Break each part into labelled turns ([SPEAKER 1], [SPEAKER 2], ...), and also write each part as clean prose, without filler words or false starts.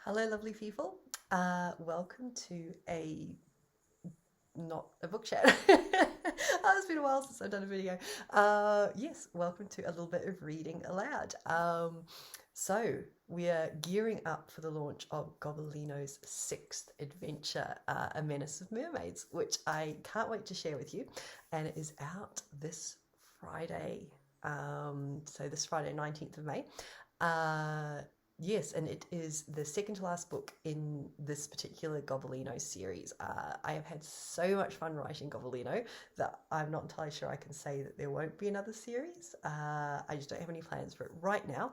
[SPEAKER 1] Hello, lovely people. Welcome to not a book chat. It's been a while since I've done a video. Yes, welcome to a little bit of reading aloud. So we are gearing up for the launch of Gobbelino's sixth adventure, A Menace of Mermaids, which I can't wait to share with you. And it is out this Friday. So this Friday, 19th of May. Yes, and it is the second to last book in this particular Gobbelino series. I have had so much fun writing Gobbelino that I'm not entirely sure I can say that there won't be another series. I just don't have any plans for it right now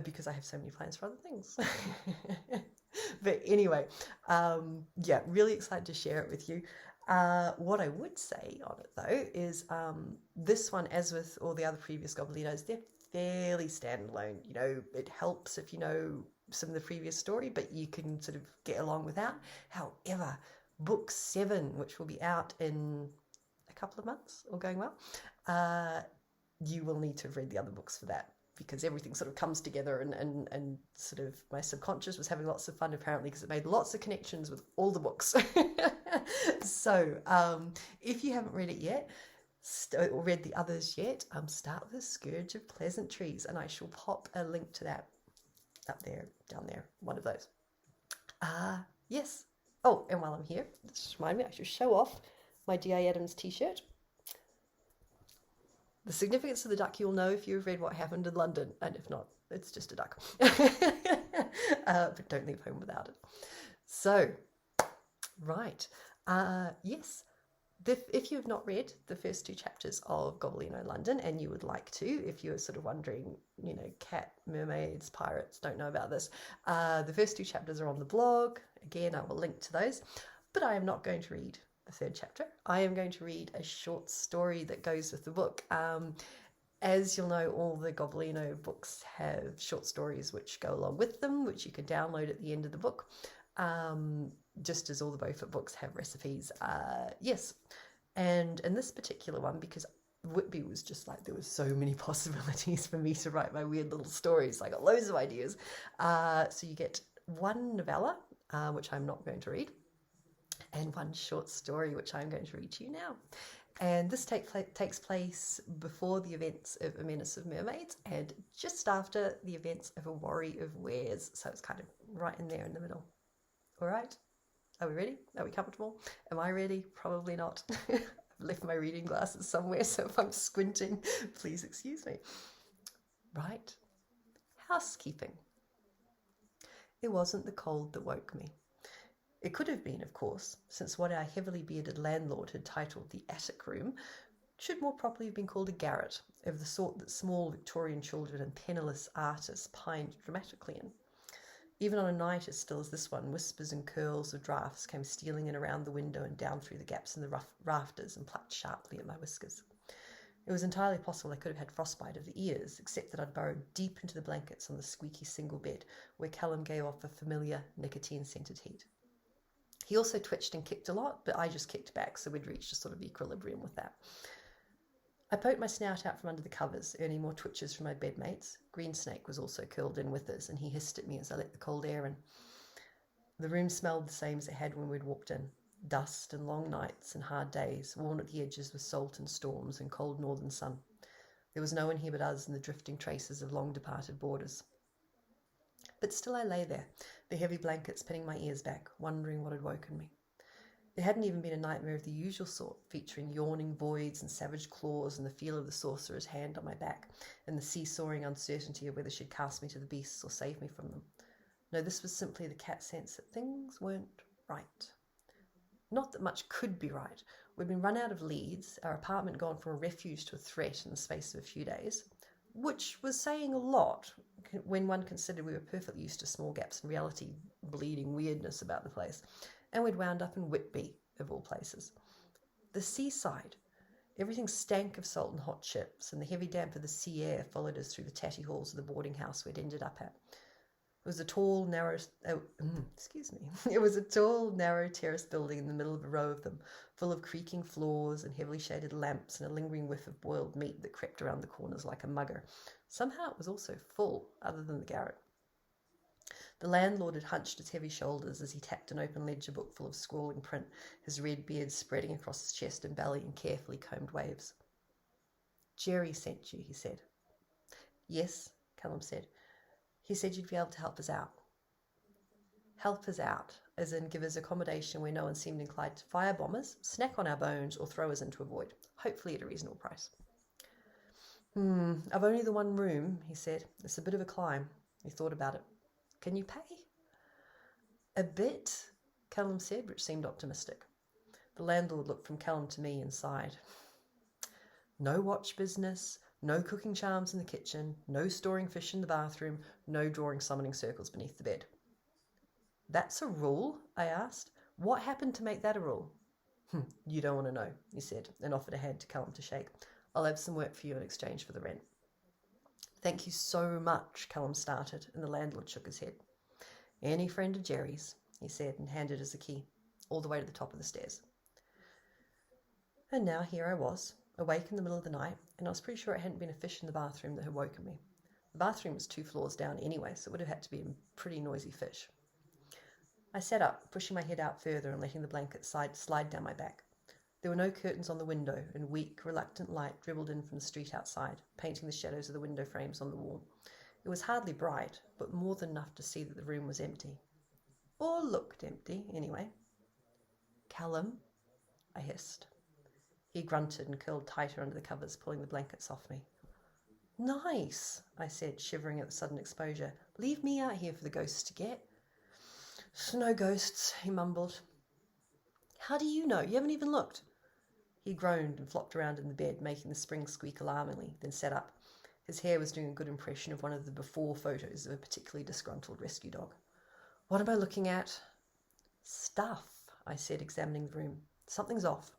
[SPEAKER 1] because I have so many plans for other things. But anyway, yeah, really excited to share it with you. What I would say on it though is this one, as with all the other previous Gobbelinos, they're fairly standalone. You know, it helps if you know some of the previous story, but you can sort of get along without. However, book 7, which will be out in a couple of months, all going well, you will need to have read the other books for that, because everything sort of comes together and sort of my subconscious was having lots of fun apparently because it made lots of connections with all the books. So if you haven't read it yet, or read the others yet, start with Scourge of Pleasantries, and I shall pop a link to that up there, down there, one of those. Yes. Oh, and while I'm here, just remind me, I should show off my D.I. Adams t-shirt. The significance of the duck you'll know if you've read What Happened in London, and if not, it's just a duck. But don't leave home without it. So, right. Yes. If you have not read the first 2 chapters of Gobbelino London, and you would like to, if you're sort of wondering, you know, cat, mermaids, pirates, don't know about this, the first 2 chapters are on the blog. Again, I will link to those. But I am not going to read the 3rd chapter. I am going to read a short story that goes with the book. As you'll know, all the Gobbelino books have short stories which go along with them, which you can download at the end of the book. Just as all the Beaufort books have recipes. Yes, and in this particular one, because Whitby was just like, there were so many possibilities for me to write my weird little stories. I got loads of ideas. So you get 1 novella, which I'm not going to read, and 1 short story, which I'm going to read to you now. And this takes place before the events of A Menace of Mermaids and just after the events of A Worry of Wares. So it's kind of right in there in the middle. All right, are we ready? Are we comfortable? Am I ready? Probably not. I've left my reading glasses somewhere, so if I'm squinting, please excuse me. Right, housekeeping. It wasn't the cold that woke me. It could have been, of course, since what our heavily bearded landlord had titled the attic room should more properly have been called a garret, of the sort that small Victorian children and penniless artists pined dramatically in. Even on a night as still as this one, whispers and curls of draughts came stealing in around the window and down through the gaps in the rafters and plucked sharply at my whiskers. It was entirely possible I could have had frostbite of the ears, except that I'd burrowed deep into the blankets on the squeaky single bed, where Callum gave off a familiar nicotine-scented heat. He also twitched and kicked a lot, but I just kicked back, so we'd reached a sort of equilibrium with that. I poked my snout out from under the covers, earning more twitches from my bedmates. Greensnake was also curled in with us, and he hissed at me as I let the cold air in. The room smelled the same as it had when we'd walked in. Dust and long nights and hard days, worn at the edges with salt and storms and cold northern sun. There was no one here but us and the drifting traces of long-departed boarders. But still I lay there, the heavy blankets pinning my ears back, wondering what had woken me. It hadn't even been a nightmare of the usual sort, featuring yawning voids and savage claws and the feel of the sorcerer's hand on my back, and the seesawing uncertainty of whether she'd cast me to the beasts or save me from them. No, this was simply the cat sense that things weren't right. Not that much could be right. We'd been run out of leads, our apartment gone from a refuge to a threat in the space of a few days, which was saying a lot when one considered we were perfectly used to small gaps in reality, bleeding weirdness about the place. And we'd wound up in Whitby, of all places. The seaside. Everything stank of salt and hot chips, and the heavy damp of the sea air followed us through the tatty halls of the boarding house we'd ended up at. It was a tall, narrow, It was a tall, narrow terrace building in the middle of a row of them, full of creaking floors and heavily shaded lamps and a lingering whiff of boiled meat that crept around the corners like a mugger. Somehow it was also full, other than the garret. The landlord had hunched his heavy shoulders as he tapped an open ledger book full of scrawling print, his red beard spreading across his chest and belly in carefully combed waves. "Jerry sent you," he said. "Yes," Callum said. "He said you'd be able to help us out." Help us out, as in give us accommodation where no one seemed inclined to firebomb us, snack on our bones, or throw us into a void, hopefully at a reasonable price. I've only the one room," he said. "It's a bit of a climb." He thought about it. "Can you pay?" "A bit," Callum said, which seemed optimistic. The landlord looked from Callum to me and sighed. "No watch business, no cooking charms in the kitchen, no storing fish in the bathroom, no drawing summoning circles beneath the bed." "That's a rule?" I asked. "What happened to make that a rule?" "You don't want to know," he said, and offered a hand to Callum to shake. "I'll have some work for you in exchange for the rent." "Thank you so much," Callum started, and the landlord shook his head. "Any friend of Jerry's," he said, and handed us a key, all the way to the top of the stairs. And now here I was, awake in the middle of the night, and I was pretty sure it hadn't been a fish in the bathroom that had woken me. The bathroom was 2 floors down anyway, so it would have had to be a pretty noisy fish. I sat up, pushing my head out further and letting the blanket slide down my back. There were no curtains on the window, and weak, reluctant light dribbled in from the street outside, painting the shadows of the window frames on the wall. It was hardly bright, but more than enough to see that the room was empty. Or looked empty, anyway. "Callum," I hissed. He grunted and curled tighter under the covers, pulling the blankets off me. "Nice," I said, shivering at the sudden exposure. "Leave me out here for the ghosts to get." "No ghosts," he mumbled. "How do you know? You haven't even looked." He groaned and flopped around in the bed, making the springs squeak alarmingly, then sat up. His hair was doing a good impression of one of the before photos of a particularly disgruntled rescue dog. "What am I looking at?" "Stuff," I said, examining the room. "Something's off."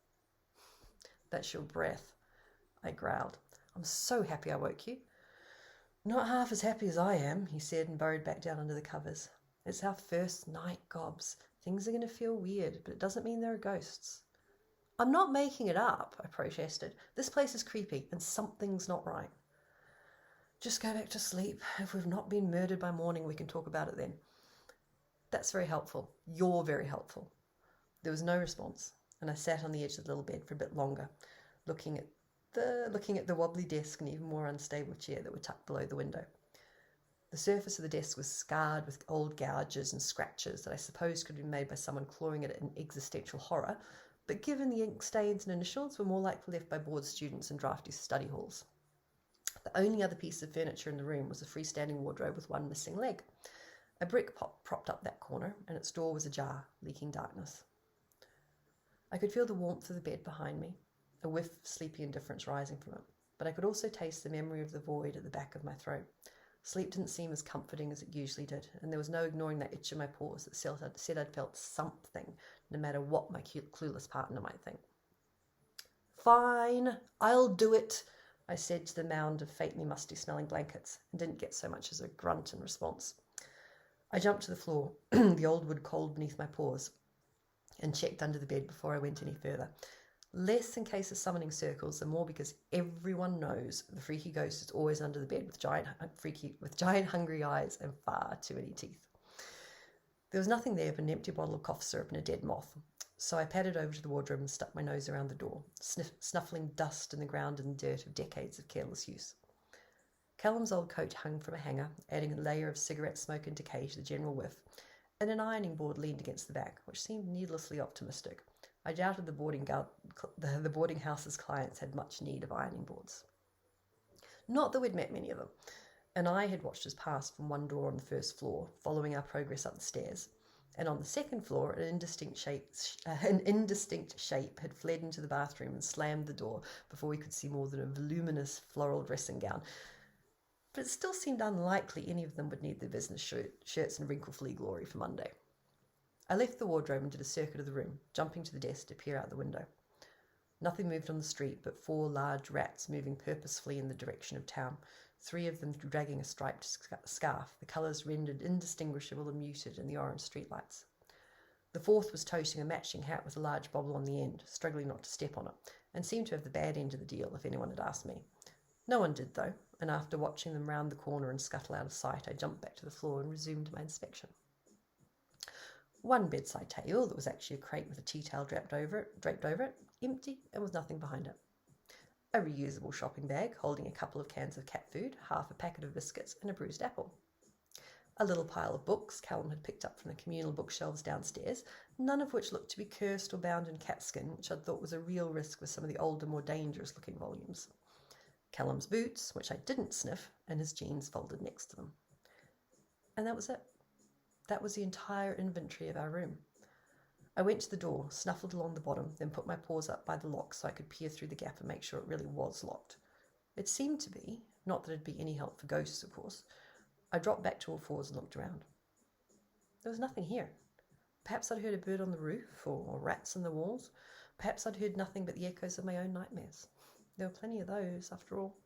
[SPEAKER 1] "That's your breath," I growled. "I'm so happy I woke you." "Not half as happy as I am," he said, and burrowed back down under the covers. "It's our first night, Gobbs. Things are going to feel weird, but it doesn't mean there are ghosts." "I'm not making it up," I protested. "This place is creepy, and something's not right." "Just go back to sleep. If we've not been murdered by morning, we can talk about it then." "That's very helpful. You're very helpful." There was no response, and I sat on the edge of the little bed for a bit longer, looking at the wobbly desk and even more unstable chair that were tucked below the window. The surface of the desk was scarred with old gouges and scratches that I supposed could have been made by someone clawing at it in existential horror, but given the ink stains and initials, were more likely left by bored students in drafty study halls. The only other piece of furniture in the room was a freestanding wardrobe with one missing leg. A brick propped up that corner, and its door was ajar, leaking darkness. I could feel the warmth of the bed behind me, a whiff of sleepy indifference rising from it, but I could also taste the memory of the void at the back of my throat. Sleep didn't seem as comforting as it usually did, and there was no ignoring that itch in my paws that said I'd felt something, no matter what my clueless partner might think. "Fine, I'll do it," I said to the mound of faintly musty-smelling blankets, and didn't get so much as a grunt in response. I jumped to the floor, the old wood cold beneath my paws, and checked under the bed before I went any further. Less in case of summoning circles, and more because everyone knows the freaky ghost is always under the bed with giant hungry eyes and far too many teeth. There was nothing there but an empty bottle of cough syrup and a dead moth, so I padded over to the wardrobe and stuck my nose around the door, snuffling dust in the ground and dirt of decades of careless use. Callum's old coat hung from a hanger, adding a layer of cigarette smoke and decay to the general whiff, and an ironing board leaned against the back, which seemed needlessly optimistic. I doubted the boarding house's clients had much need of ironing boards. Not that we'd met many of them, and I had watched us pass from one door on the first floor, following our progress up the stairs, and on the second floor an indistinct shape had fled into the bathroom and slammed the door before we could see more than a voluminous floral dressing gown. But it still seemed unlikely any of them would need their business shirts and wrinkle-free glory for Monday. I left the wardrobe and did a circuit of the room, jumping to the desk to peer out the window. Nothing moved on the street but 4 large rats moving purposefully in the direction of town, 3 of them dragging a striped scarf, the colours rendered indistinguishable and muted in the orange streetlights. The 4th was toting a matching hat with a large bobble on the end, struggling not to step on it, and seemed to have the bad end of the deal if anyone had asked me. No one did, though. and after watching them round the corner and scuttle out of sight, I jumped back to the floor and resumed my inspection. One bedside table that was actually a crate with a tea towel draped over it, empty and with nothing behind it. A reusable shopping bag holding a couple of cans of cat food, half a packet of biscuits, and a bruised apple. A little pile of books Callum had picked up from the communal bookshelves downstairs, none of which looked to be cursed or bound in cat skin, which I thought was a real risk with some of the older, more dangerous-looking volumes. Callum's boots, which I didn't sniff, and his jeans folded next to them. And that was it. That was the entire inventory of our room. I went to the door, snuffled along the bottom, then put my paws up by the lock so I could peer through the gap and make sure it really was locked. It seemed to be, not that it'd be any help for ghosts, of course. I dropped back to all fours and looked around. There was nothing here. Perhaps I'd heard a bird on the roof, or rats in the walls. Perhaps I'd heard nothing but the echoes of my own nightmares. There were plenty of those, after all.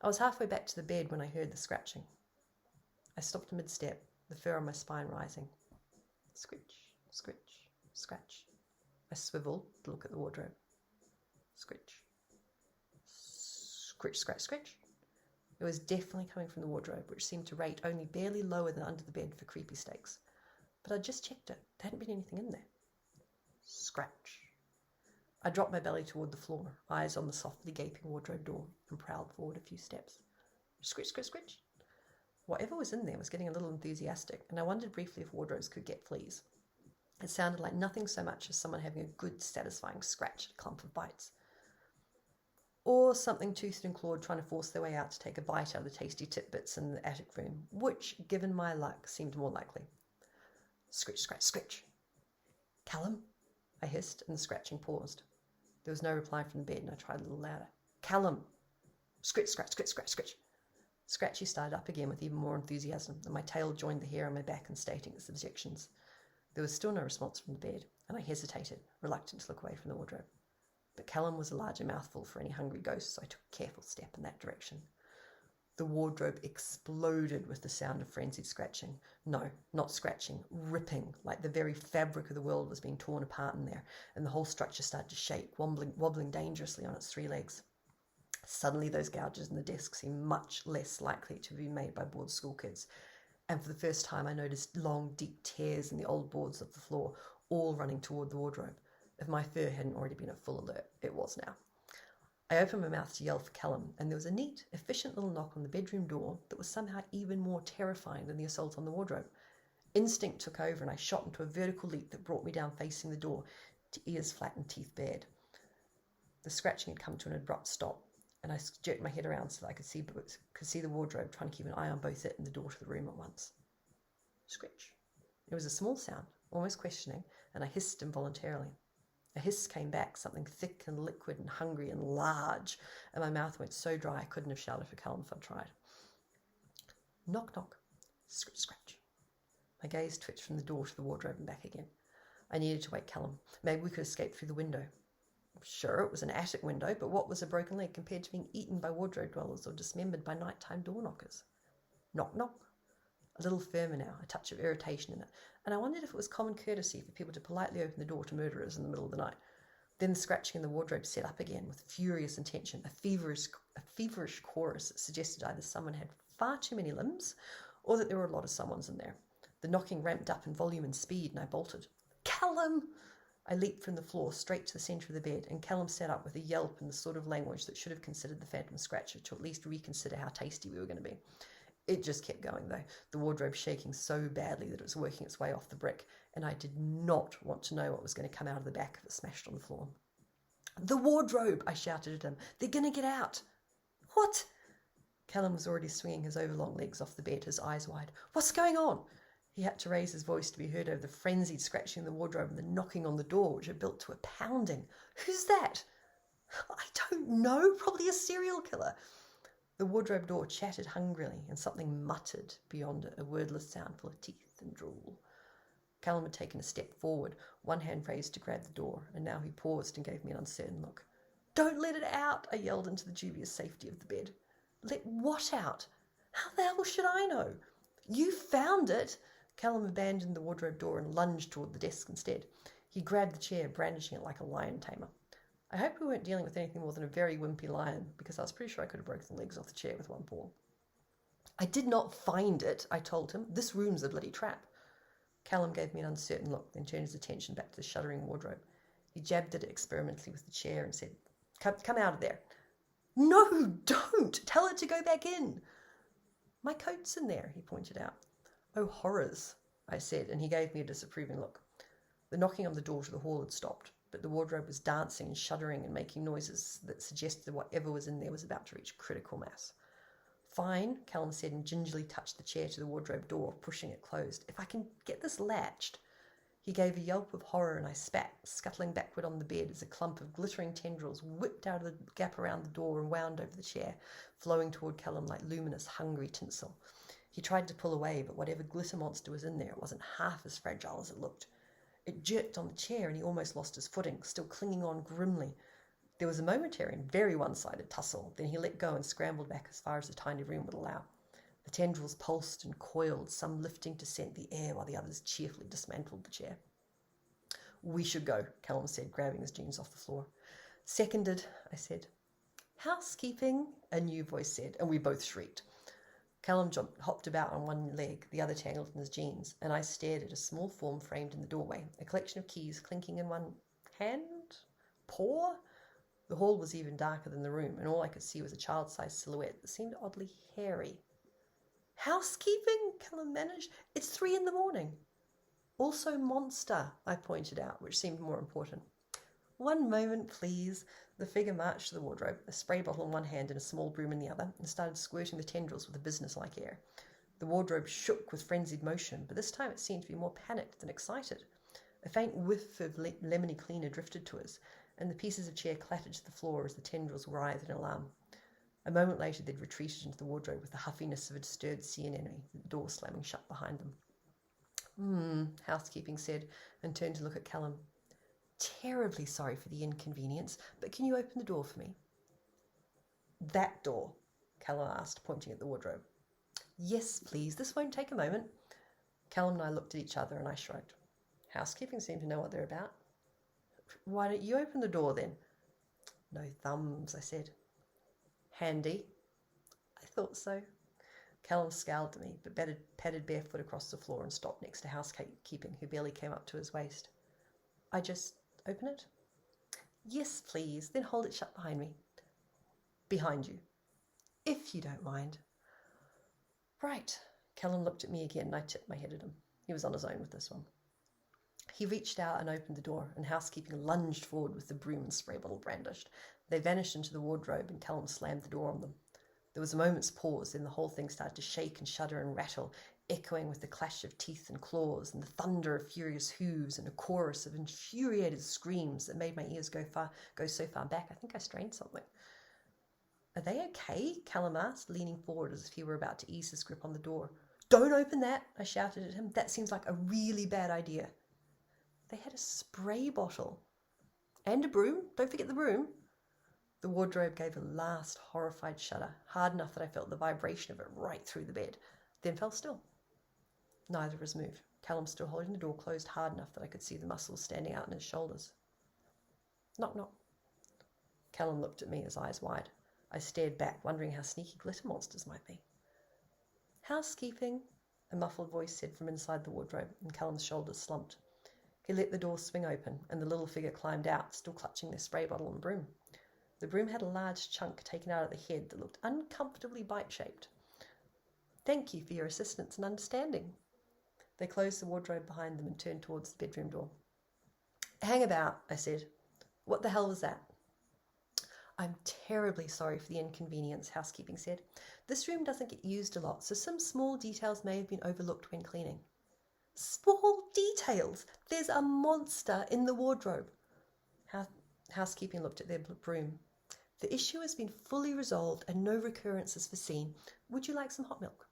[SPEAKER 1] I was halfway back to the bed when I heard the scratching. I stopped mid-step, the fur on my spine rising. Scritch, scritch, scratch. I swiveled to look at the wardrobe. Scritch. Scritch, scratch, scritch. It was definitely coming from the wardrobe, which seemed to rate only barely lower than under the bed for creepy stakes. But I'd just checked it. There hadn't been anything in there. Scratch. I dropped my belly toward the floor, eyes on the softly gaping wardrobe door, and prowled forward a few steps. Scritch, scritch, scritch. Whatever was in there was getting a little enthusiastic, and I wondered briefly if wardrobes could get fleas. It sounded like nothing so much as someone having a good, satisfying scratch at a clump of bites. Or something toothed and clawed trying to force their way out to take a bite out of the tasty titbits in the attic room, which, given my luck, seemed more likely. Scritch, scratch, scritch. Callum? I hissed, and the scratching paused. There was no reply from the bed, and I tried a little louder. Callum! Scritch, scratch, scritch, scratch, scritch. Scratchy started up again with even more enthusiasm, and my tail joined the hair on my back in stating its objections. There was still no response from the bed, and I hesitated, reluctant to look away from the wardrobe. But Callum was a larger mouthful for any hungry ghost, so I took a careful step in that direction. The wardrobe exploded with the sound of frenzied scratching. No, not scratching, ripping, like the very fabric of the world was being torn apart in there, and the whole structure started to shake, wobbling dangerously on its three legs. Suddenly those gouges in the desk seemed much less likely to be made by bored school kids, and for the first time I noticed long, deep tears in the old boards of the floor, all running toward the wardrobe. If my fur hadn't already been at full alert, it was now. I opened my mouth to yell for Callum, and there was a neat, efficient little knock on the bedroom door that was somehow even more terrifying than the assault on the wardrobe. Instinct took over, and I shot into a vertical leap that brought me down facing the door, to ears flat and teeth bared. The scratching had come to an abrupt stop, and I jerked my head around so that I could see the wardrobe, trying to keep an eye on both it and the door to the room at once. Scritch. It was a small sound, almost questioning, and I hissed involuntarily. A hiss came back, something thick and liquid and hungry and large, and my mouth went so dry I couldn't have shouted for Callum if I'd tried. Knock, knock. Scratch, scratch. My gaze twitched from the door to the wardrobe and back again. I needed to wake Callum. Maybe we could escape through the window. Sure, it was an attic window, but what was a broken leg compared to being eaten by wardrobe dwellers or dismembered by nighttime door knockers? Knock, knock. A little firmer now, a touch of irritation in it, and I wondered if it was common courtesy for people to politely open the door to murderers in the middle of the night. Then the scratching in the wardrobe set up again with furious intention, a feverish chorus that suggested either someone had far too many limbs or that there were a lot of someones in there. The knocking ramped up in volume and speed, and I bolted. Callum! I leaped from the floor straight to the centre of the bed, and Callum sat up with a yelp in the sort of language that should have considered the phantom scratcher to at least reconsider how tasty we were going to be. It just kept going, though, the wardrobe shaking so badly that it was working its way off the brick, and I did not want to know what was going to come out of the back if it smashed on the floor. The wardrobe! I shouted at him. They're going to get out! What? Callum was already swinging his overlong legs off the bed, his eyes wide. What's going on? He had to raise his voice to be heard over the frenzied scratching in the wardrobe and the knocking on the door, which had built to a pounding. Who's that? I don't know. Probably a serial killer. The wardrobe door chattered hungrily, and something muttered beyond it, a wordless sound full of teeth and drool. Callum had taken a step forward, one hand raised to grab the door, and now he paused and gave me an uncertain look. Don't let it out, I yelled into the dubious safety of the bed. Let what out? How the hell should I know? You found it! Callum abandoned the wardrobe door and lunged toward the desk instead. He grabbed the chair, brandishing it like a lion tamer. I hope we weren't dealing with anything more than a very wimpy lion, because I was pretty sure I could have broken the legs off the chair with one paw. I did not find it, I told him. This room's a bloody trap. Callum gave me an uncertain look, then turned his attention back to the shuddering wardrobe. He jabbed at it experimentally with the chair and said, Come out of there. No, don't! Tell it to go back in. My coat's in there, he pointed out. Oh, horrors, I said, and he gave me a disapproving look. The knocking on the door to the hall had stopped, but the wardrobe was dancing and shuddering and making noises that suggested that whatever was in there was about to reach critical mass. Fine, Callum said, and gingerly touched the chair to the wardrobe door, pushing it closed. If I can get this latched. He gave a yelp of horror, and I spat, scuttling backward on the bed as a clump of glittering tendrils whipped out of the gap around the door and wound over the chair, flowing toward Callum like luminous, hungry tinsel. He tried to pull away, but whatever glitter monster was in there wasn't half as fragile as it looked. It jerked on the chair, and he almost lost his footing, still clinging on grimly. There was a momentary and very one-sided tussle. Then he let go and scrambled back as far as the tiny room would allow. The tendrils pulsed and coiled, some lifting to scent the air while the others cheerfully dismantled the chair. We should go, Callum said, grabbing his jeans off the floor. Seconded, I said. Housekeeping, a new voice said, and we both shrieked. Callum hopped about on one leg, the other tangled in his jeans, and I stared at a small form framed in the doorway, a collection of keys clinking in one hand? Paw? The hall was even darker than the room, and all I could see was a child-sized silhouette that seemed oddly hairy. Housekeeping? Callum managed. It's 3 a.m. Also monster, I pointed out, which seemed more important. One moment, please. The figure marched to the wardrobe, a spray bottle in one hand and a small broom in the other, and started squirting the tendrils with a business-like air. The wardrobe shook with frenzied motion, but this time it seemed to be more panicked than excited. A faint whiff of lemony cleaner drifted to us, and the pieces of chair clattered to the floor as the tendrils writhed in alarm. A moment later they'd retreated into the wardrobe with the huffiness of a disturbed sea anemone, the door slamming shut behind them. Housekeeping said, and turned to look at Callum. Terribly sorry for the inconvenience, but can you open the door for me? That door, Callum asked, pointing at the wardrobe. Yes, please. This won't take a moment. Callum and I looked at each other, and I shrugged. Housekeeping seemed to know what they're about. Why don't you open the door, then? No thumbs, I said. Handy? I thought so. Callum scowled at me, but padded barefoot across the floor and stopped next to Housekeeping, who barely came up to his waist. I just open it? Yes, please. Then hold it shut behind me. Behind you. If you don't mind. Right. Callum looked at me again, and I tipped my head at him. He was on his own with this one. He reached out and opened the door, and Housekeeping lunged forward with the broom and spray bottle brandished. They vanished into the wardrobe, and Callum slammed the door on them. There was a moment's pause, then the whole thing started to shake and shudder and rattle, echoing with the clash of teeth and claws, and the thunder of furious hooves, and a chorus of infuriated screams that made my ears go so far back I think I strained something. Are they okay? Callum asked, leaning forward as if he were about to ease his grip on the door. Don't open that, I shouted at him. That seems like a really bad idea. They had a spray bottle. And a broom. Don't forget the broom. The wardrobe gave a last horrified shudder, hard enough that I felt the vibration of it right through the bed, then fell still. Neither of us moved. Callum still holding the door closed hard enough that I could see the muscles standing out in his shoulders. Knock, knock. Callum looked at me, his eyes wide. I stared back, wondering how sneaky glitter monsters might be. Housekeeping, a muffled voice said from inside the wardrobe, and Callum's shoulders slumped. He let the door swing open, and the little figure climbed out, still clutching their spray bottle and broom. The broom had a large chunk taken out of the head that looked uncomfortably bite-shaped. Thank you for your assistance and understanding. They closed the wardrobe behind them and turned towards the bedroom door. Hang about, I said. What the hell was that? I'm terribly sorry for the inconvenience, Housekeeping said. This room doesn't get used a lot, so some small details may have been overlooked when cleaning. Small details? There's a monster in the wardrobe. Housekeeping looked at their broom. The issue has been fully resolved and no recurrence is foreseen. Would you like some hot milk?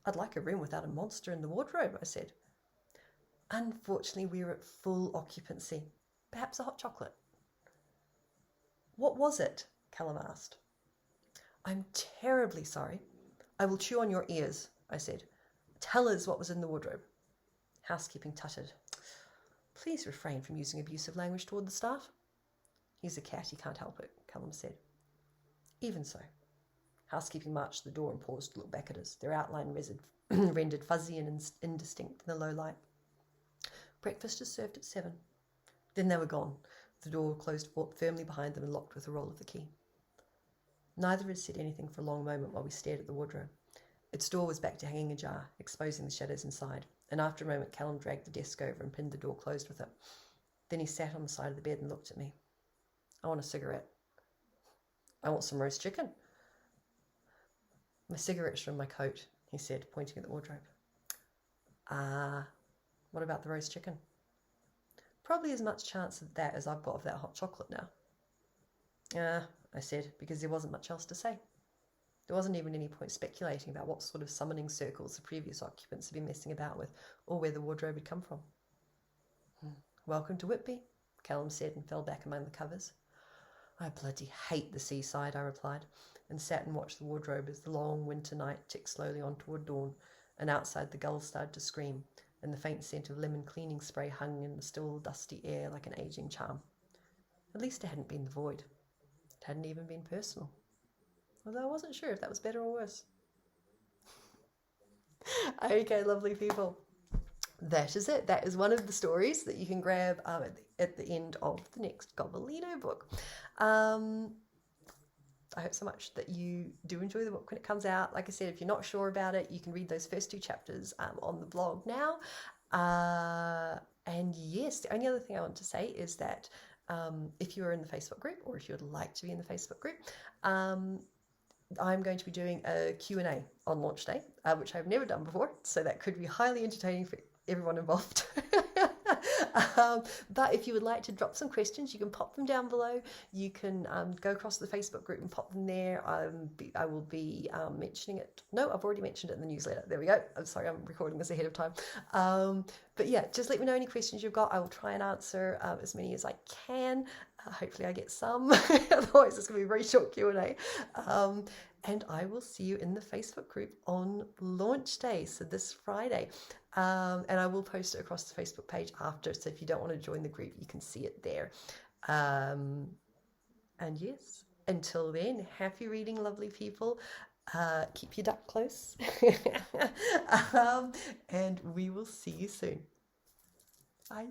[SPEAKER 1] I'd like a room without a monster in the wardrobe, I said. Unfortunately, we are at full occupancy. Perhaps a hot chocolate. What was it? Callum asked. I'm terribly sorry. I will chew on your ears, I said. Tell us what was in the wardrobe. — Housekeeping tutted. Please refrain from using abusive language toward the staff. He's a cat, he can't help it, Callum said. Even so. Housekeeping marched to the door and paused to look back at us, their outline rendered fuzzy and indistinct in the low light. Breakfast is served at 7. Then they were gone. The door closed firmly behind them and locked with a roll of the key. Neither of us said anything for a long moment while we stared at the wardrobe. Its door was back to hanging ajar, exposing the shadows inside, and after a moment Callum dragged the desk over and pinned the door closed with it. Then he sat on the side of the bed and looked at me. I want a cigarette. I want some roast chicken. My cigarette's from my coat, he said, pointing at the wardrobe. What about the roast chicken? Probably as much chance of that as I've got of that hot chocolate now. I said, because there wasn't much else to say. There wasn't even any point speculating about what sort of summoning circles the previous occupants had been messing about with, or where the wardrobe had come from. Welcome to Whitby, Callum said, and fell back among the covers. I bloody hate the seaside, I replied, and sat and watched the wardrobe as the long winter night ticked slowly on toward dawn, and outside the gulls started to scream, and the faint scent of lemon cleaning spray hung in the still dusty air like an aging charm. At least it hadn't been the void. It hadn't even been personal. Although I wasn't sure if that was better or worse. Okay, lovely people. That is it. That is one of the stories that you can grab at the end of the next Gobbelino book. I hope so much that you do enjoy the book when it comes out. Like I said, if you're not sure about it, you can read those first 2 chapters on the blog now. And yes, the only other thing I want to say is that if you're in the Facebook group, or if you would like to be in the Facebook group, I'm going to be doing a Q&A on launch day, which I've never done before, so that could be highly entertaining for everyone involved. But if you would like to drop some questions, you can pop them down below. You can go across to the Facebook group and pop them there. I will be mentioning it. No, I've already mentioned it in the newsletter. There we go. I'm sorry, I'm recording this ahead of time. But yeah, just let me know any questions you've got. I will try and answer as many as I can. Hopefully I get some. Otherwise it's going to be a very short Q&A. And I will see you in the Facebook group on launch day, so this Friday. And I will post it across the Facebook page after, so if you don't want to join the group, you can see it there. And yes, until then, happy reading, lovely people. Keep your duck close. And we will see you soon. Bye.